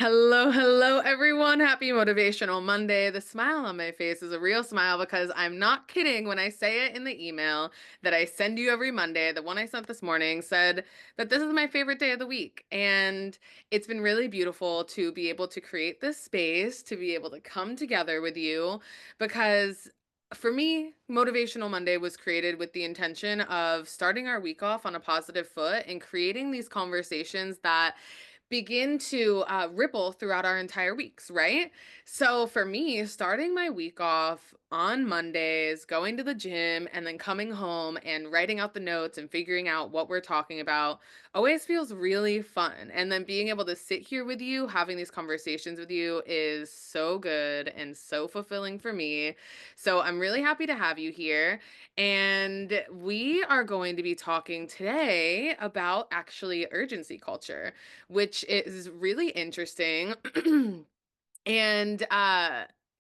Hello, everyone. Happy Motivational Monday. The smile on my face is a real smile because I'm not kidding when I say it in the email that I send you every Monday. The one I sent this morning said that this is my favorite day of the week. And it's been really beautiful to be able to create this space, to be able to come together with you because for me, Motivational Monday was created with the intention of starting our week off on a positive foot and creating these conversations that begin to ripple throughout our entire weeks, right? So for me, starting my week off on Mondays, going to the gym, and then coming home and writing out the notes and figuring out what we're talking about always feels really fun. And then being able to sit here with you, having these conversations with you is so good and so fulfilling for me. So I'm really happy to have you here. And we are going to be talking today about actually urgency culture, which is really interesting. And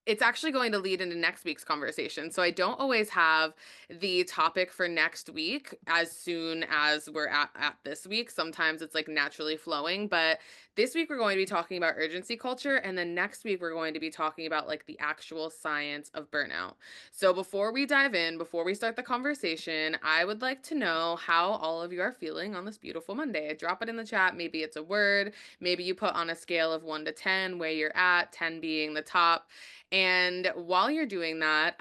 it's actually going to lead into next week's conversation. So I don't always have the topic for next week as soon as we're at this week. Sometimes it's like naturally flowing, but this week we're going to be talking about urgency culture, and then next week we're going to be talking about like the actual science of burnout. So before we dive in, before we start the conversation, I would like to know how all of you are feeling on this beautiful Monday. Drop it in the chat. Maybe it's a word. Maybe you put on a scale of 1 to 10 where you're at, 10 being the top. And while you're doing that,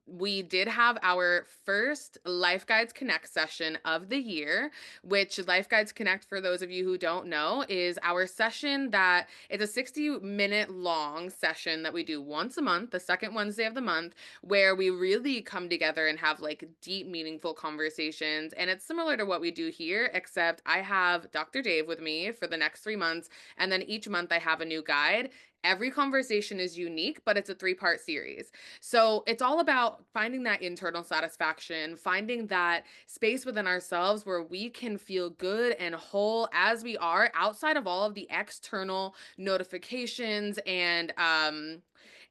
we did have our first LifeGuides Connect session of the year, which LifeGuides Connect, for those of you who don't know, is our session that it's a 60-minute long session that we do once a month, the second Wednesday of the month, where we really come together and have like deep, meaningful conversations. And it's similar to what we do here, except I have Dr. Dave with me for the next 3 months. And then each month I have a new guide. Every conversation is unique, but it's a 3-part series. So it's all about finding that internal satisfaction, finding that space within ourselves where we can feel good and whole as we are outside of all of the external notifications and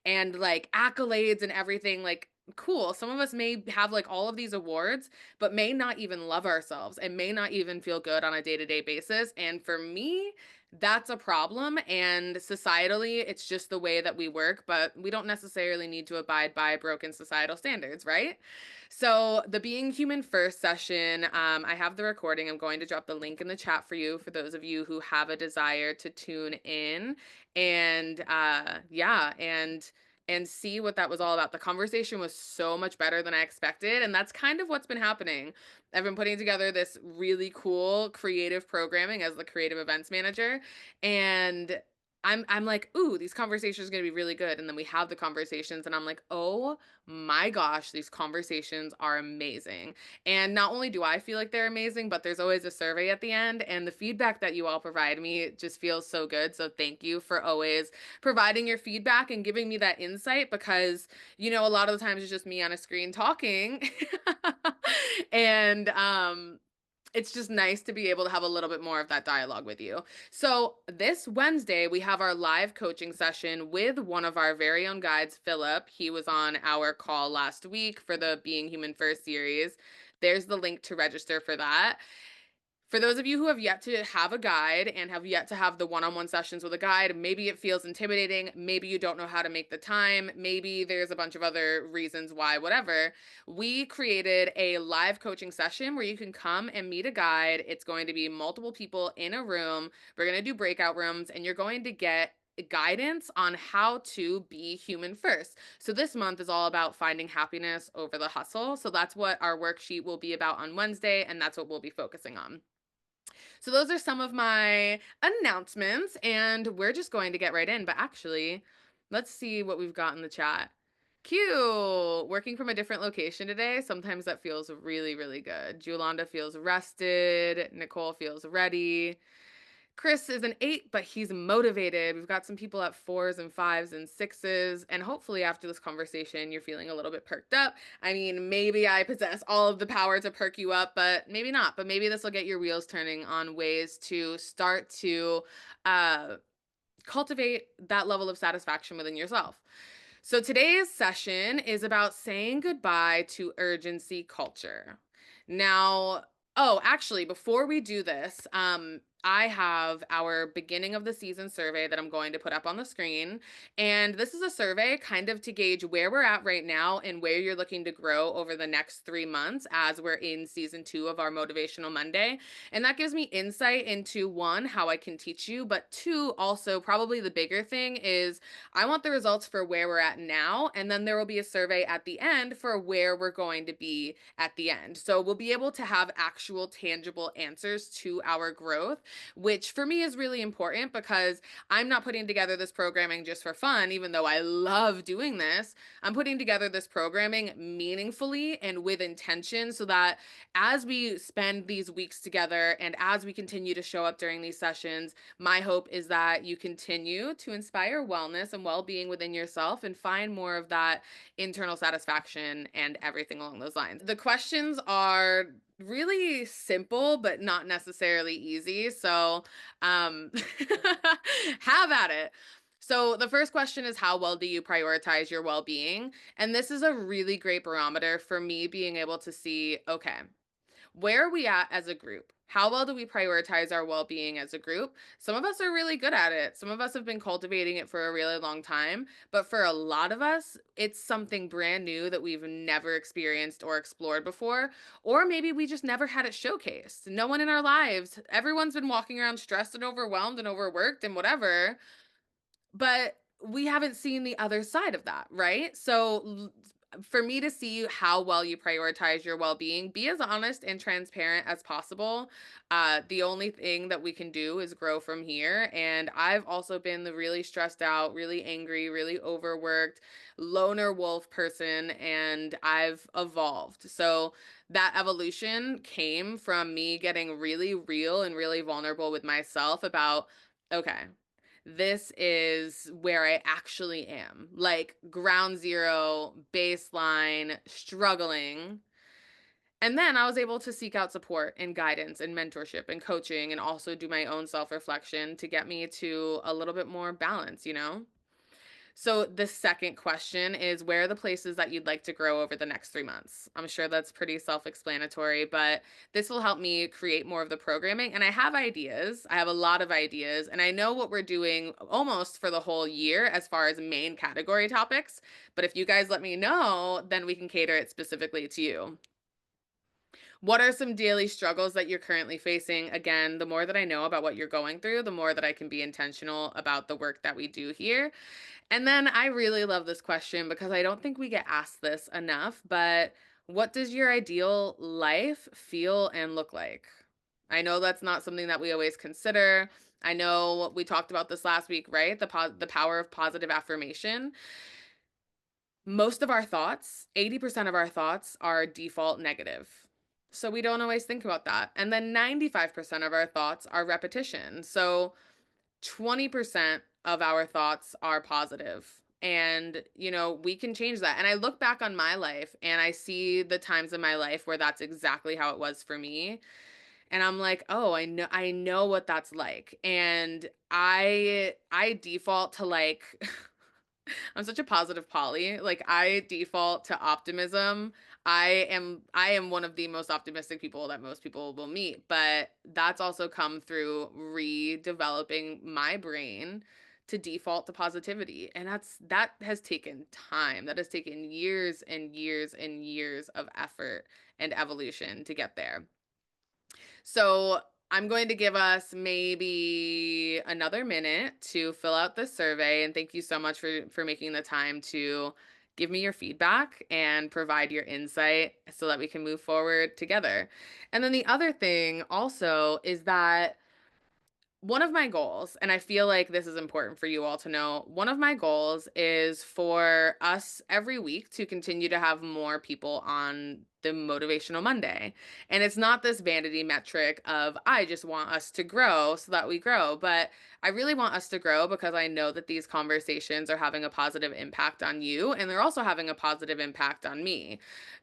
like accolades and everything. Like, cool, some of us may have like all of these awards but may not even love ourselves and may not even feel good on a day-to-day basis. And for me, that's a problem, and societally it's just the way that we work, but we don't necessarily need to abide by broken societal standards, right? So the being human first session, I have the recording. I'm going to drop the link in the chat for you, for those of you who have a desire to tune in and yeah, and see what that was all about. The conversation was so much better than I expected, and that's kind of what's been happening. I've been putting together this really cool creative programming as the creative events manager, and I'm like, ooh, these conversations are going to be really good. And then we have the conversations and I'm like, "Oh my gosh, these conversations are amazing." And not only do I feel like they're amazing, but there's always a survey at the end, and the feedback that you all provide me just feels so good. So thank you for always providing your feedback and giving me that insight, because a lot of the times it's just me on a screen talking. And it's just nice to be able to have a little bit more of that dialogue with you. So, this Wednesday, we have our live coaching session with one of our very own guides, Philip. He was on our call last week for the Being Human First series. There's the link to register for that. For those of you who have yet to have a guide and have yet to have the one-on-one sessions with a guide, maybe it feels intimidating, maybe you don't know how to make the time, maybe there's a bunch of other reasons why, whatever. We created a live coaching session where you can come and meet a guide. It's going to be multiple people in a room. We're going to do breakout rooms, and you're going to get guidance on how to be human first. So this month is all about finding happiness over the hustle. So that's what our worksheet will be about on Wednesday, and that's what we'll be focusing on. So those are some of my announcements, and we're just going to get right in. But actually, let's see what we've got in the chat. Cute. Working from a different location today. Sometimes that feels really, really good. Julanda feels rested. Nicole feels ready. Chris is an 8, but he's motivated. We've got some people at 4s and 5s and 6s. And hopefully, after this conversation, you're feeling a little bit perked up. I mean, maybe I possess all of the power to perk you up, but maybe not. But maybe this will get your wheels turning on ways to start to uh, cultivate that level of satisfaction within yourself. So today's session is about saying goodbye to urgency culture. Now, oh, actually, before we do this, I have our beginning of the season survey that I'm going to put up on the screen. And this is a survey kind of to gauge where we're at right now and where you're looking to grow over the next 3 months as we're in season 2 of our Motivational Monday. And that gives me insight into one, how I can teach you, but two, also probably the bigger thing is I want the results for where we're at now. And then there will be a survey at the end for where we're going to be at the end. So we'll be able to have actual tangible answers to our growth, which for me is really important because I'm not putting together this programming just for fun, even though I love doing this. I'm putting together this programming meaningfully and with intention so that as we spend these weeks together and as we continue to show up during these sessions, my hope is that you continue to inspire wellness and well being within yourself and find more of that internal satisfaction and everything along those lines. The questions are really simple but not necessarily easy. So, um have at it. So, the first question is, how well do you prioritize your well-being? And this is a really great barometer for me being able to see, okay, where are we at as a group? How well do we prioritize our well being as a group? Some of us are really good at it. Some of us have been cultivating it for a really long time. But for a lot of us, it's something brand new that we've never experienced or explored before. Or maybe we just never had it showcased. No one in our lives, everyone's been walking around stressed and overwhelmed and overworked and whatever, but we haven't seen the other side of that, right? So for me to see how well you prioritize your well-being, be as honest and transparent as possible. The only thing that we can do is grow from here. And I've also been the really stressed out, really angry, really overworked loner wolf person, and I've evolved. So that evolution came from me getting really real and really vulnerable with myself about, okay, this is where I actually am. Like ground zero, baseline, struggling. And then I was able to seek out support and guidance and mentorship and coaching and also do my own self reflection to get me to a little bit more balance, you know? So the second question is, where are the places that you'd like to grow over the next 3 months? I'm sure that's pretty self-explanatory, but this will help me create more of the programming. And I have ideas. I have a lot of ideas, and I know what we're doing almost for the whole year as far as main category topics. But if you guys let me know, then we can cater it specifically to you. What are some daily struggles that you're currently facing? Again, the more that I know about what you're going through, the more that I can be intentional about the work that we do here. And then I really love this question because I don't think we get asked this enough, but what does your ideal life feel and look like? I know that's not something that we always consider. I know we talked about this last week, right? The power of positive affirmation. Most of our thoughts, 80% of our thoughts are default negative. So we don't always think about that. And then 95% of our thoughts are repetition. So 20% of our thoughts are positive. And, we can change that. And I look back on my life and I see the times in my life where that's exactly how it was for me. And I'm like, "Oh, I know what that's like." And I default to like I'm such a positive Polly. Like I default to optimism. I am one of the most optimistic people that most people will meet, but that's also come through redeveloping my brain to default to positivity. And that has taken time. That has taken years and years and years of effort and evolution to get there. So I'm going to give us maybe another minute to fill out this survey. And thank you so much for making the time to give me your feedback and provide your insight so that we can move forward together. And then the other thing also is that one of my goals, and I feel like this is important for you all to know, one of my goals is for us every week to continue to have more people on the Motivational Monday. And it's not this vanity metric of, I just want us to grow so that we grow, but I really want us to grow because I know that these conversations are having a positive impact on you, and they're also having a positive impact on me.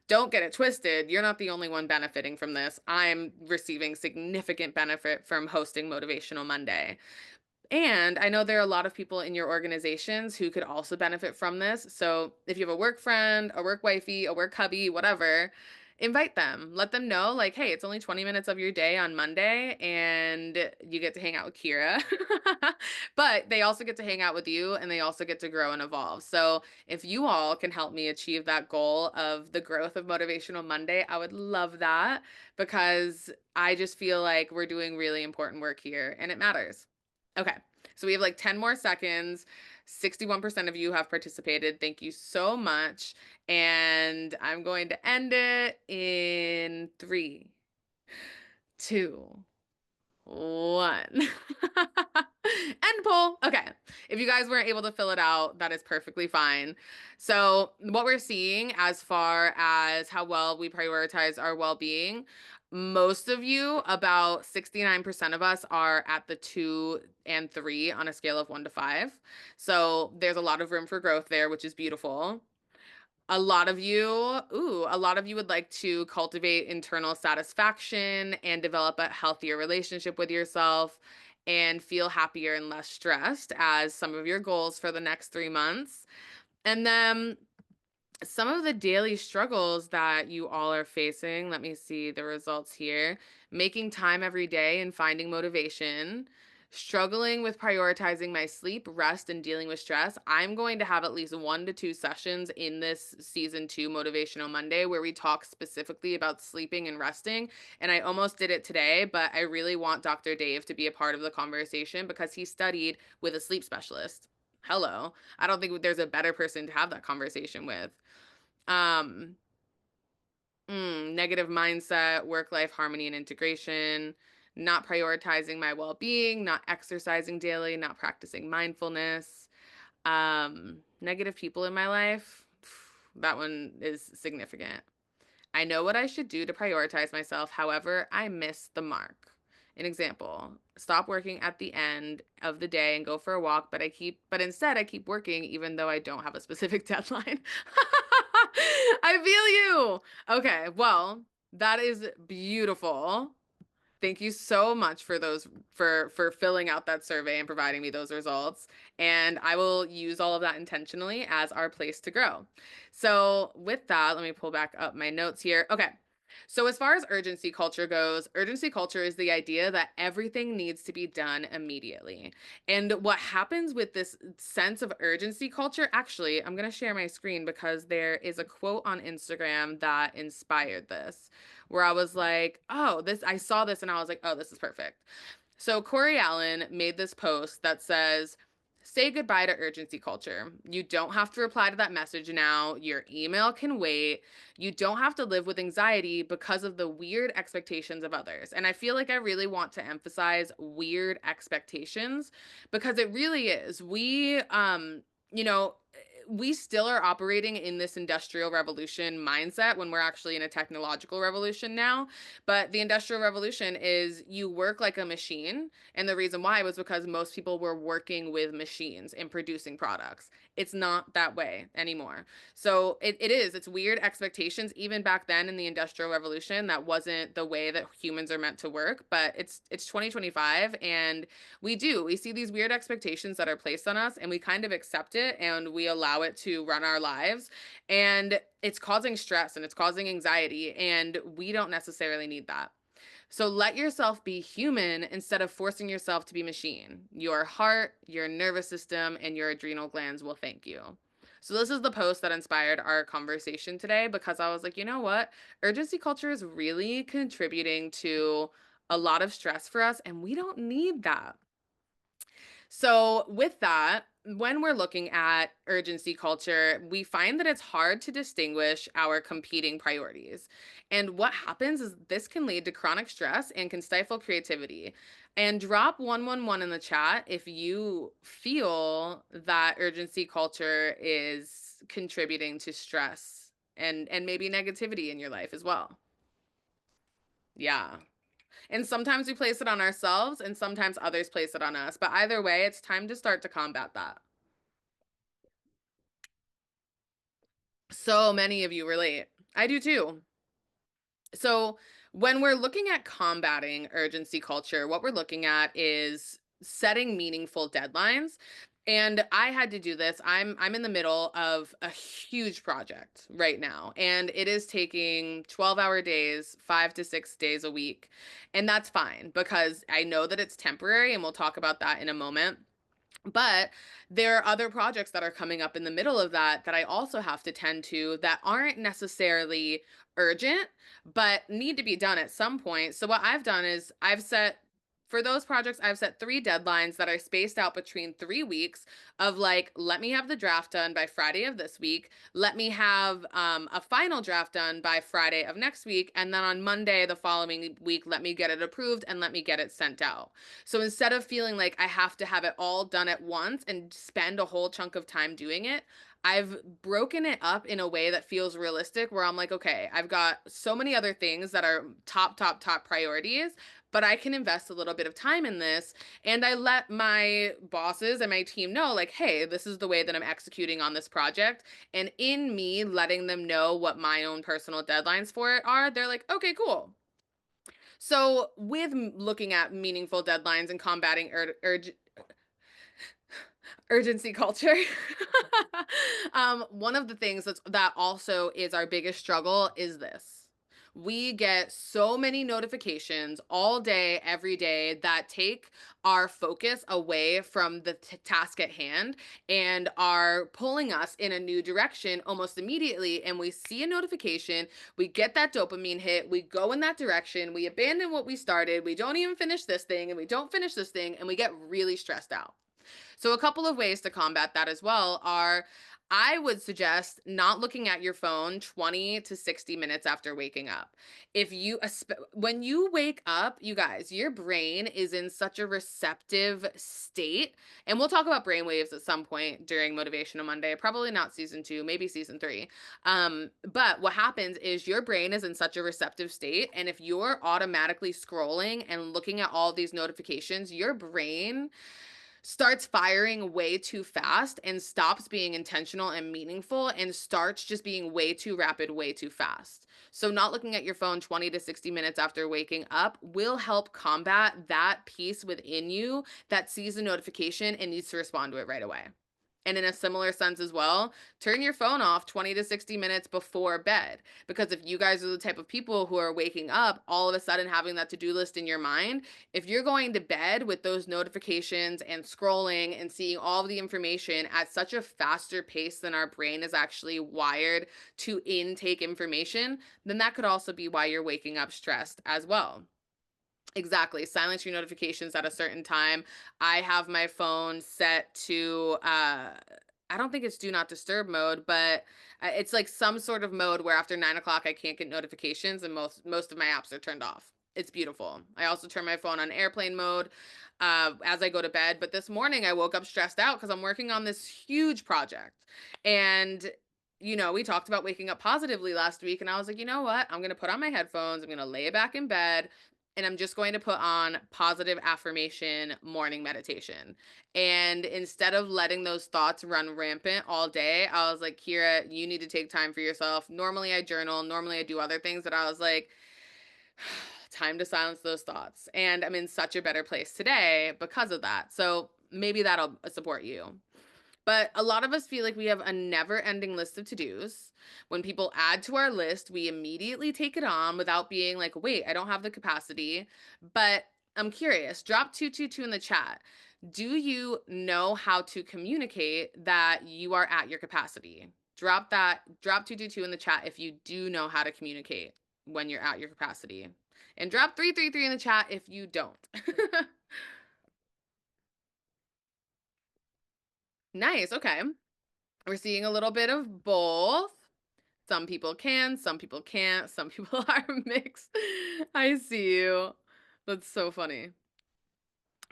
Don't get it twisted. You're not the only one benefiting from this. I'm receiving significant benefit from hosting Motivational Monday. And I know there are a lot of people in your organizations who could also benefit from this. So if you have a work friend, a work wifey, a work hubby, whatever, Invite them. Let them know, like, hey, it's only 20 minutes of your day on Monday, and you get to hang out with Kira. But they also get to hang out with you, and they also get to grow and evolve. So if you all can help me achieve that goal of the growth of Motivational Monday, I would love that because I just feel like we're doing really important work here and it matters. Okay, so we have like 10 more seconds. 61% of you have participated. Thank you so much. And I'm going to end it in three, two, one. End poll. Okay. If you guys weren't able to fill it out, that is perfectly fine. So, what we're seeing as far as how well we prioritize our well being, most of you, about 69% of us, are at the 2 and 3 on a scale of 1 to 5. So, there's a lot of room for growth there, which is beautiful. A lot of you would like to cultivate internal satisfaction and develop a healthier relationship with yourself and feel happier and less stressed as some of your goals for the next 3 months. And then some of the daily struggles that you all are facing, let me see the results here. Making time every day and finding motivation, struggling with prioritizing my sleep, rest, and dealing with stress. I'm going to have at least 1 to 2 sessions in this season 2 Motivational Monday where we talk specifically about sleeping and resting. And I almost did it today, but I really want Dr. Dave to be a part of the conversation because he studied with a sleep specialist. Hello. I don't think there's a better person to have that conversation with. Um, Negative mindset, work-life harmony and integration, not prioritizing my well-being, not exercising daily, not practicing mindfulness, negative people in my life. That one is significant. I know what I should do to prioritize myself. However, I miss the mark. An example, stop working at the end of the day and go for a walk, but instead I keep working even though I don't have a specific deadline. I feel you. Okay, well, that is beautiful. Thank you so much for those for filling out that survey and providing me those results. And I will use all of that intentionally as our place to grow. So, with that, let me pull back up my notes here. Okay. So, as far as urgency culture goes, urgency culture is the idea that everything needs to be done immediately. And what happens with this sense of urgency culture, actually, I'm going to share my screen because there is a quote on Instagram that inspired this where I was like, oh, I saw this and I was like, oh, this is perfect. So Corey Allen made this post that says, say goodbye to urgency culture. You don't have to reply to that message now. Your email can wait. You don't have to live with anxiety because of the weird expectations of others. And I feel like I really want to emphasize weird expectations because it really is. You know, we still are operating in this industrial revolution mindset when we're actually in a technological revolution now. But the industrial revolution is you work like a machine. And the reason why was because most people were working with machines and producing products. It's not that way anymore. So it's weird expectations. Even back then in the industrial revolution, that wasn't the way that humans are meant to work. But it's 2025 and we see these weird expectations that are placed on us and we kind of accept it and we allow it to run our lives. And it's causing stress and it's causing anxiety. And we don't necessarily need that. So let yourself be human instead of forcing yourself to be machine. Your heart, your nervous system, and your adrenal glands will thank you. So this is the post that inspired our conversation today because I was like, you know what? Urgency culture is really contributing to a lot of stress for us and we don't need that. So, with that, when we're looking at urgency culture, we find that it's hard to distinguish our competing priorities. And what happens is this can lead to chronic stress and can stifle creativity. And drop 111 in the chat if you feel that urgency culture is contributing to stress and maybe negativity in your life as well. Yeah. And sometimes we place it on ourselves and sometimes others place it on us. But either way, it's time to start to combat that. So many of you relate. I do too. So when we're looking at combating urgency culture, what we're looking at is setting meaningful deadlines And I had to do this. I'm in the middle of a huge project right now, and it is taking 12-hour days, 5 to 6 days a week. And that's fine because I know that it's temporary, and we'll talk about that in a moment. But there are other projects that are coming up in the middle of that that I also have to tend to that aren't necessarily urgent, but need to be done at some point. So, what I've done is for those projects, I've set three deadlines that are spaced out between 3 weeks of like, let me have the draft done by Friday of this week. Let me have a final draft done by Friday of next week. And then on Monday the following week, let me get it approved and let me get it sent out. So instead of feeling like I have to have it all done at once and spend a whole chunk of time doing it, I've broken it up in a way that feels realistic where I'm like, okay, I've got so many other things that are top priorities, but I can invest a little bit of time in this. And I let my bosses and my team know, like, hey, this is the way that I'm executing on this project. And in me letting them know what my own personal deadlines for it are, they're like, okay, cool. So, with looking at meaningful deadlines and combating urgency culture, one of the things that also is our biggest struggle is this. We get so many notifications all day, every day that take our focus away from the task at hand and are pulling us in a new direction almost immediately. And we see a notification, we get that dopamine hit, we go in that direction, we abandon what we started, we don't even finish this thing, and we don't finish this thing, and we get really stressed out. So, a couple of ways to combat that as well are I would suggest not looking at your phone 20 to 60 minutes after waking up. When you wake up, you guys, your brain is in such a receptive state. And we'll talk about brain waves at some point during Motivational Monday, probably not season 2, maybe season 3. But what happens is your brain is in such a receptive state. And if you're automatically scrolling and looking at all these notifications, your brain starts firing way too fast and stops being intentional and meaningful and starts just being way too rapid, way too fast. So, not looking at your phone 20 to 60 minutes after waking up will help combat that piece within you that sees a notification and needs to respond to it right away. And in a similar sense as well, turn your phone off 20 to 60 minutes before bed. Because if you guys are the type of people who are waking up, all of a sudden having that to do list in your mind, if you're going to bed with those notifications and scrolling and seeing all of the information at such a faster pace than our brain is actually wired to intake information, then that could also be why you're waking up stressed as well. Exactly. Silence your notifications at a certain time. I have my phone set to I don't think it's do not disturb mode, but it's like some sort of mode where after 9 o'clock I can't get notifications and most of my apps are turned off. It's beautiful. I also turn my phone on airplane mode as I go to bed. But this morning I woke up stressed out because I'm working on this huge project. And we talked about waking up positively last week, and I was like, you know what? I'm going to put on my headphones. I'm going to lay back in bed, and I'm just going to put on positive affirmation morning meditation. And instead of letting those thoughts run rampant all day, I was like, Kira, you need to take time for yourself. Normally I journal, normally I do other things, but I was like, time to silence those thoughts. And I'm in such a better place today because of that. So maybe that'll support you. But a lot of us feel like we have a never ending list of to dos. When people add to our list, we immediately take it on without being like, wait, I don't have the capacity. But I'm curious, drop 222 in the chat. Do you know how to communicate that you are at your capacity? Drop 222 in the chat if you do know how to communicate when you're at your capacity. And drop 333 in the chat if you don't. Nice. Okay. We're seeing a little bit of both. Some people can, some people can't, some people are mixed. I see you. That's so funny.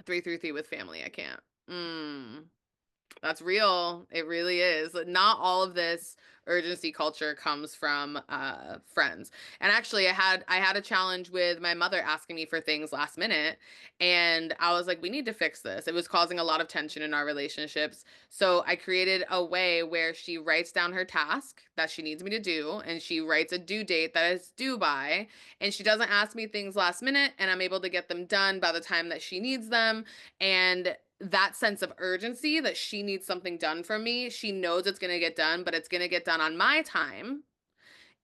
333 with family, I can't. That's real. It really is. Not all of this urgency culture comes from friends. And actually I had a challenge with my mother asking me for things last minute, and I was like, we need to fix this. It was causing a lot of tension in our relationships. So I created a way where she writes down her task that she needs me to do, and she writes a due date that is due by, and she doesn't ask me things last minute, and I'm able to get them done by the time that she needs them. And that sense of urgency that she needs something done from me. She knows it's going to get done, but it's going to get done on my time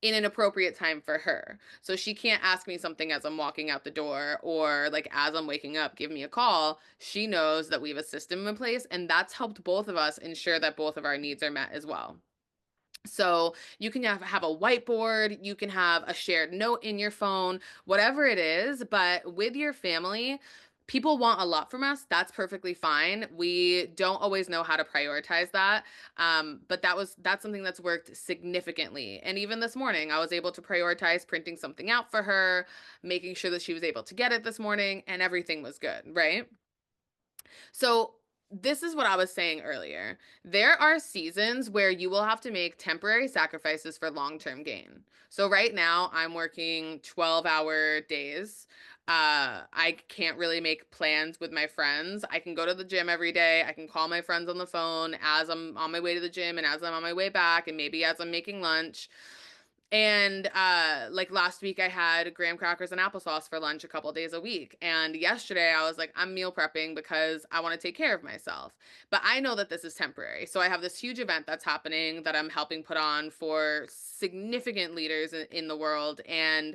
in an appropriate time for her. So she can't ask me something as I'm walking out the door or like as I'm waking up, give me a call. She knows that we have a system in place, and that's helped both of us ensure that both of our needs are met as well. So you can have a whiteboard, you can have a shared note in your phone, whatever it is. But with your family, people want a lot from us. That's perfectly fine. We don't always know how to prioritize that. But that's something that's worked significantly. And even this morning, I was able to prioritize printing something out for her, making sure that she was able to get it this morning, and everything was good, right? So, this is what I was saying earlier. There are seasons where you will have to make temporary sacrifices for long term gain. So, right now, I'm working 12-hour days. I can't really make plans with my friends. I can go to the gym every day. I can call my friends on the phone as I'm on my way to the gym and as I'm on my way back, and maybe as I'm making lunch. And like last week I had graham crackers and applesauce for lunch a couple days a week. And yesterday I was like, I'm meal prepping because I want to take care of myself. But I know that this is temporary. So I have this huge event that's happening that I'm helping put on for significant leaders in the world. And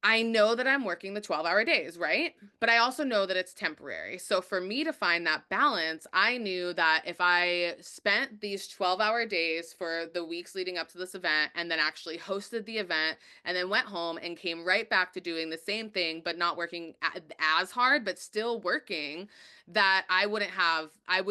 I know that I'm working the 12-hour days, right? But I also know that it's temporary. So for me to find that balance, I knew that if I spent these 12-hour days for the weeks leading up to this event and then actually hosted the event and then went home and came right back to doing the same thing, but not working as hard, but still working, that I would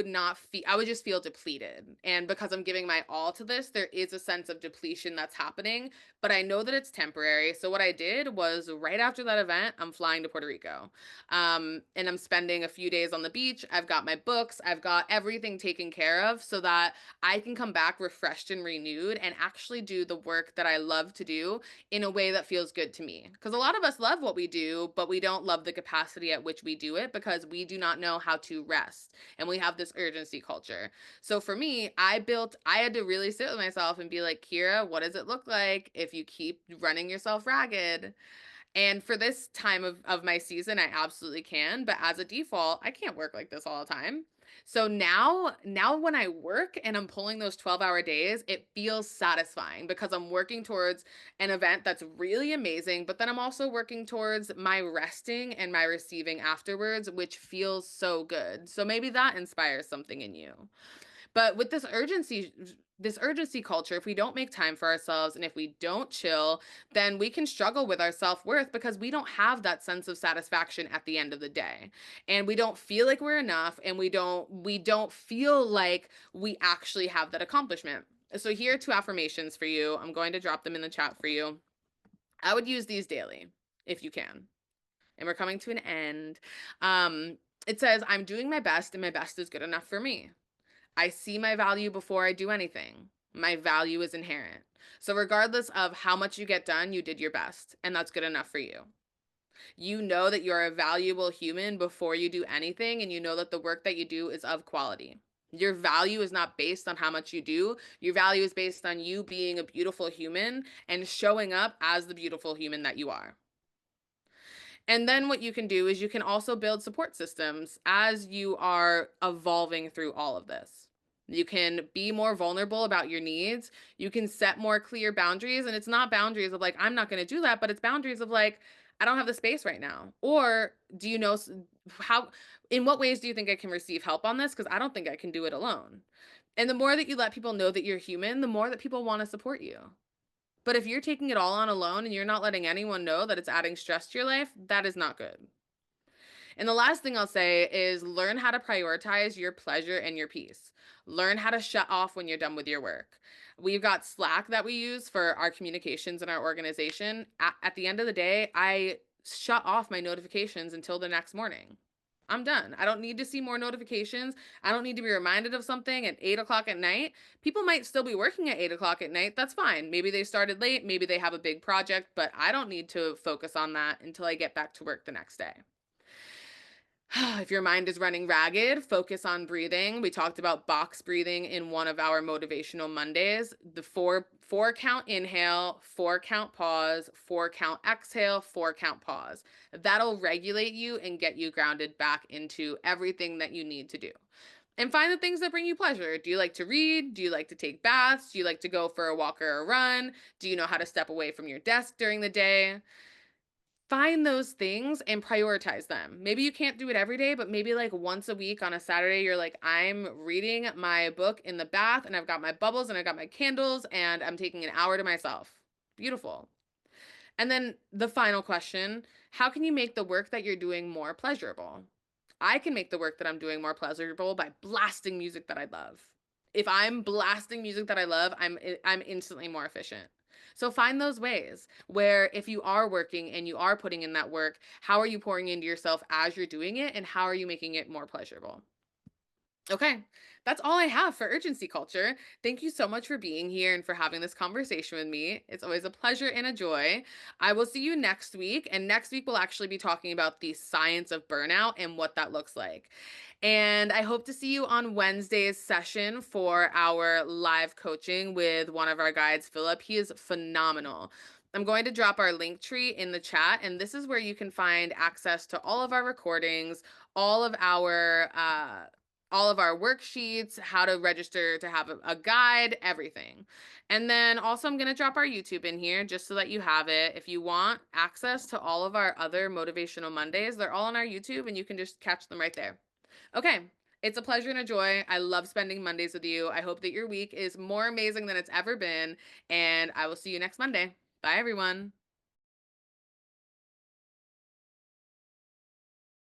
not feel, I would just feel depleted. And because I'm giving my all to this, there is a sense of depletion that's happening, but I know that it's temporary. So what I did was right after that event, I'm flying to Puerto Rico. And I'm spending a few days on the beach. I've got my books, I've got everything taken care of so that I can come back refreshed and renewed and actually do the work that I love to do in a way that feels good to me. Because a lot of us love what we do, but we don't love the capacity at which we do it because we do not know how to rest. And we have this urgency culture. So for me, I had to really sit with myself and be like, Kira, what does it look like if you keep running yourself ragged? And for this time of my season, I absolutely can. But as a default, I can't work like this all the time. So now when I work and I'm pulling those 12-hour days, it feels satisfying because I'm working towards an event that's really amazing, but then I'm also working towards my resting and my receiving afterwards, which feels so good. So maybe that inspires something in you. But with this urgency culture, if we don't make time for ourselves and if we don't chill, then we can struggle with our self-worth because we don't have that sense of satisfaction at the end of the day. And we don't feel like we're enough, and we don't feel like we actually have that accomplishment. So here are two affirmations for you. I'm going to drop them in the chat for you. I would use these daily if you can. And we're coming to an end. It says, I'm doing my best and my best is good enough for me. I see my value before I do anything. My value is inherent. So, regardless of how much you get done, you did your best, and that's good enough for you. You know that you're a valuable human before you do anything, and you know that the work that you do is of quality. Your value is not based on how much you do. Your value is based on you being a beautiful human and showing up as the beautiful human that you are. And then what you can do is you can also build support systems as you are evolving through all of this. You can be more vulnerable about your needs. You can set more clear boundaries. And it's not boundaries of like, I'm not going to do that, but it's boundaries of like, I don't have the space right now. Or do you know how, in what ways do you think I can receive help on this? Because I don't think I can do it alone. And the more that you let people know that you're human, the more that people want to support you. But if you're taking it all on alone and you're not letting anyone know that it's adding stress to your life, that is not good. And the last thing I'll say is learn how to prioritize your pleasure and your peace. Learn how to shut off when you're done with your work. We've got Slack that we use for our communications in our organization. At the end of the day, I shut off my notifications until the next morning. I'm done. I don't need to see more notifications. I don't need to be reminded of something at 8 o'clock at night. People might still be working at 8 o'clock at night. That's fine. Maybe they started late. Maybe they have a big project, but I don't need to focus on that until I get back to work the next day. If your mind is running ragged, focus on breathing. We talked about box breathing in one of our motivational Mondays. The four count inhale, 4 count pause, 4 count exhale, 4 count pause. That'll regulate you and get you grounded back into everything that you need to do. And find the things that bring you pleasure. Do you like to read? Do you like to take baths? Do you like to go for a walk or a run? Do you know how to step away from your desk during the day? Find those things and prioritize them. Maybe you can't do it every day, but maybe like once a week on a Saturday, you're like, I'm reading my book in the bath and I've got my bubbles and I've got my candles and I'm taking an hour to myself. Beautiful. And then the final question, how can you make the work that you're doing more pleasurable? I can make the work that I'm doing more pleasurable by blasting music that I love. If I'm blasting music that I love, I'm instantly more efficient. So find those ways where if you are working and you are putting in that work, how are you pouring into yourself as you're doing it and how are you making it more pleasurable? Okay, that's all I have for urgency culture. Thank you so much for being here and for having this conversation with me. It's always a pleasure and a joy. I will see you next week. And next week, we'll actually be talking about the science of burnout and what that looks like. And I hope to see you on Wednesday's session for our live coaching with one of our guides, Philip. He is phenomenal. I'm going to drop our link tree in the chat, and this is where you can find access to all of our recordings, all of our worksheets, how to register to have a guide, everything. And then also I'm going to drop our YouTube in here just so that you have it. If you want access to all of our other Motivational Mondays, they're all on our YouTube and you can just catch them right there. Okay. It's a pleasure and a joy. I love spending Mondays with you. I hope that your week is more amazing than it's ever been. And I will see you next Monday. Bye, everyone.